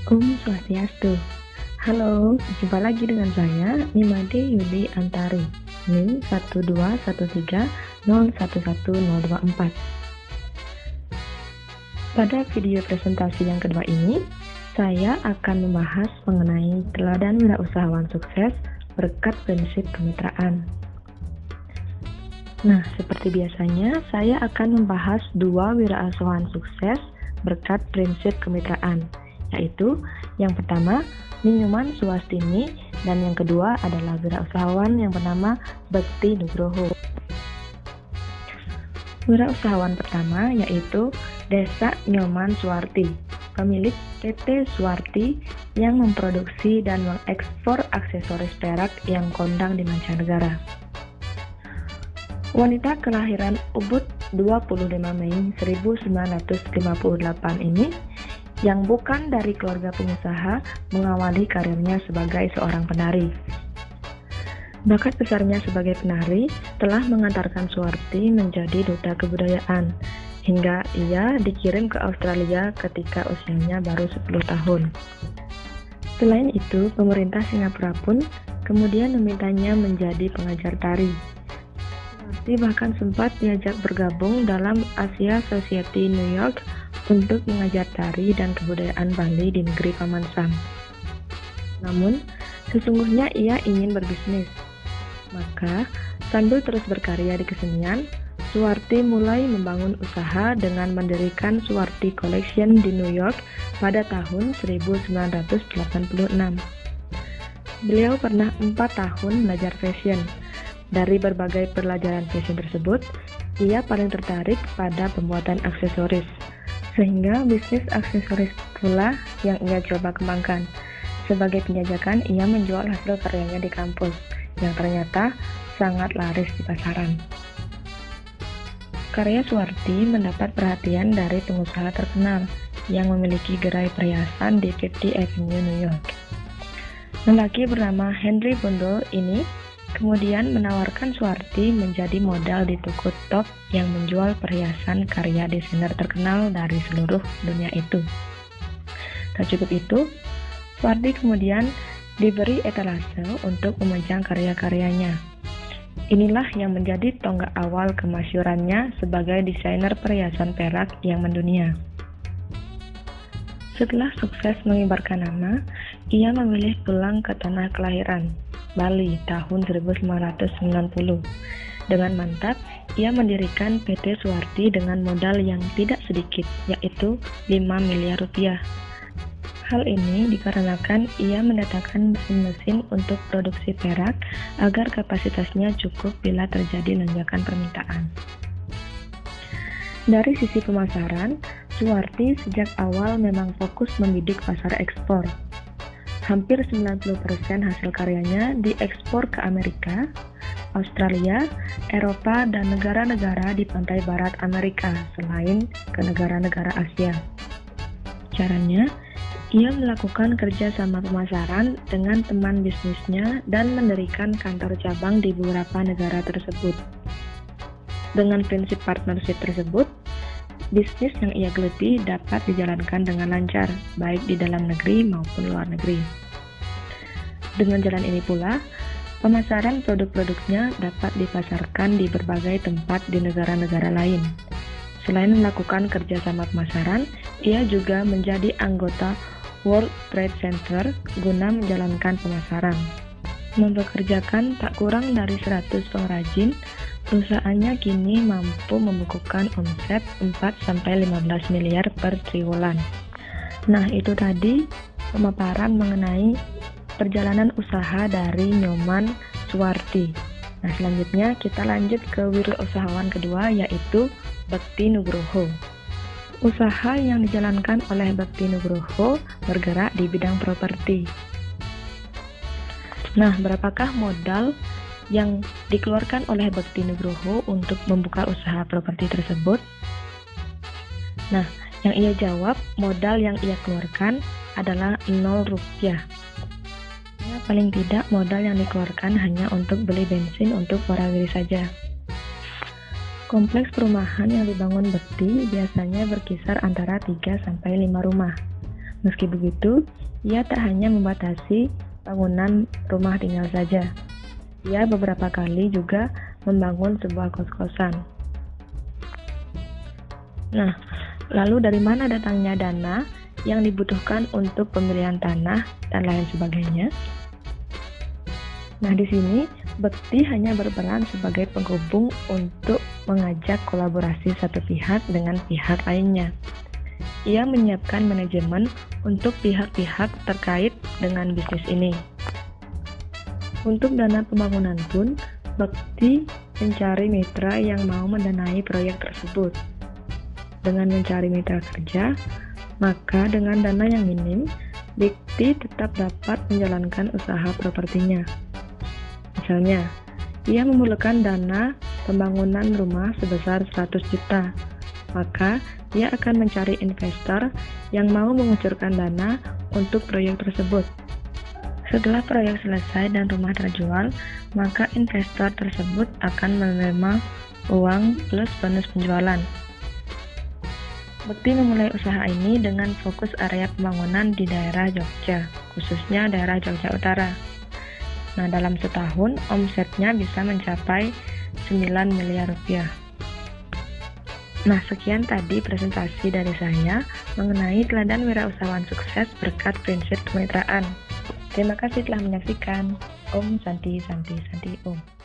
Om Swastiastu. Halo, jumpa lagi dengan saya, Nimade Yuli Antari, NIM 12130111024. Pada video presentasi yang kedua ini, saya akan membahas mengenai teladan wirausahawan sukses berkat prinsip kemitraan. Nah, seperti biasanya, saya akan membahas dua wirausahawan sukses berkat prinsip kemitraan, yaitu yang pertama, Ninyoman Suwastini, dan yang kedua adalah wirausahawan yang bernama Bekti Nugroho. Wirausahawan pertama yaitu Desa Nyoman Suwarti, pemilik PT Suwarti yang memproduksi dan mengekspor aksesoris perak yang kondang di mancanegara. Wanita kelahiran Ubud 25 Mei 1958 ini yang bukan dari keluarga pengusaha mengawali karirnya sebagai seorang penari. Bakat besarnya sebagai penari telah mengantarkan Suwarti menjadi duta kebudayaan, hingga ia dikirim ke Australia ketika usianya baru 10 tahun. Selain itu, pemerintah Singapura pun kemudian memintanya menjadi pengajar tari. Suwarti bahkan sempat diajak bergabung dalam Asia Society New York untuk mengajar tari dan kebudayaan Bali di negeri Paman Sam. Namun, sesungguhnya ia ingin berbisnis. Maka, sambil terus berkarya di kesenian, Suwarti mulai membangun usaha dengan mendirikan Suwarti Collection di New York pada tahun 1986. Beliau pernah 4 tahun belajar fashion. Dari berbagai pelajaran fashion tersebut, ia paling tertarik pada pembuatan aksesoris, sehingga bisnis aksesoris pula yang ia coba kembangkan. Sebagai penjajakan, ia menjual hasil karyanya di kampus, yang ternyata sangat laris di pasaran. Karya Suwarti mendapat perhatian dari pengusaha terkenal yang memiliki gerai perhiasan di Fifth Avenue, New York. Lelaki bernama Henry Bondol ini kemudian menawarkan Suwarti menjadi model di toko top yang menjual perhiasan karya desainer terkenal dari seluruh dunia itu. Tak cukup itu, Suwarti kemudian diberi etalase untuk memajang karya-karyanya. Inilah yang menjadi tonggak awal kemasyhurannya sebagai desainer perhiasan perak yang mendunia. Setelah sukses mengibarkan nama, ia memilih pulang ke tanah kelahiran, Bali, tahun 1990. Dengan mantap, ia mendirikan PT Suwarti dengan modal yang tidak sedikit, yaitu 5 miliar rupiah. Hal ini dikarenakan ia mendatangkan mesin-mesin untuk produksi perak agar kapasitasnya cukup bila terjadi lonjakan permintaan. Dari sisi pemasaran, Suwarti sejak awal memang fokus membidik pasar ekspor. Hampir 90% hasil karyanya diekspor ke Amerika, Australia, Eropa, dan negara-negara di pantai barat Amerika, selain ke negara-negara Asia. Caranya, ia melakukan kerja sama pemasaran dengan teman bisnisnya dan mendirikan kantor cabang di beberapa negara tersebut. Dengan prinsip partnership tersebut, bisnis yang ia geluti dapat dijalankan dengan lancar, baik di dalam negeri maupun luar negeri. Dengan jalan ini pula, pemasaran produk-produknya dapat dipasarkan di berbagai tempat di negara-negara lain. Selain melakukan kerjasama pemasaran, ia juga menjadi anggota World Trade Center guna menjalankan pemasaran. Mempekerjakan tak kurang dari 100 pengrajin, perusahaannya kini mampu membukukan omset 4-15 miliar per triwulan. Nah, itu tadi pemaparan mengenai perjalanan usaha dari Nyoman Suwarti. Nah, selanjutnya kita lanjut ke wirausahawan kedua, yaitu Bekti Nugroho. Usaha yang dijalankan oleh Bekti Nugroho bergerak di bidang properti. Nah, berapakah modal yang dikeluarkan oleh Bekti Nugroho untuk membuka usaha properti tersebut? Nah, yang ia jawab, modal yang ia keluarkan adalah 0 rupiah. Paling tidak modal yang dikeluarkan hanya untuk beli bensin untuk warawiri saja. Kompleks perumahan yang dibangun Bekti biasanya berkisar antara 3-5 rumah. Meski begitu, ia tak hanya membatasi bangunan rumah tinggal saja. Ia beberapa kali juga membangun sebuah kos-kosan. Nah, lalu dari mana datangnya dana yang dibutuhkan untuk pembelian tanah dan lain sebagainya? Nah, di sini Bekti hanya berperan sebagai penghubung untuk mengajak kolaborasi satu pihak dengan pihak lainnya. Ia menyiapkan manajemen untuk pihak-pihak terkait dengan bisnis ini. Untuk dana pembangunan pun, Bekti mencari mitra yang mau mendanai proyek tersebut. Dengan mencari mitra kerja, maka dengan dana yang minim, Bekti tetap dapat menjalankan usaha propertinya. Misalnya, ia memerlukan dana pembangunan rumah sebesar 100 juta, maka ia akan mencari investor yang mau mengucurkan dana untuk proyek tersebut. Setelah proyek selesai dan rumah terjual, maka investor tersebut akan menerima uang plus bonus penjualan. Bekti memulai usaha ini dengan fokus area pembangunan di daerah Jogja, khususnya daerah Jogja Utara. Nah, dalam setahun, omsetnya bisa mencapai 9 miliar rupiah. Nah, sekian tadi presentasi dari saya mengenai teladan wirausahawan sukses berkat prinsip kemitraan. Terima kasih telah menyaksikan. Om Santi Santi Santi Om.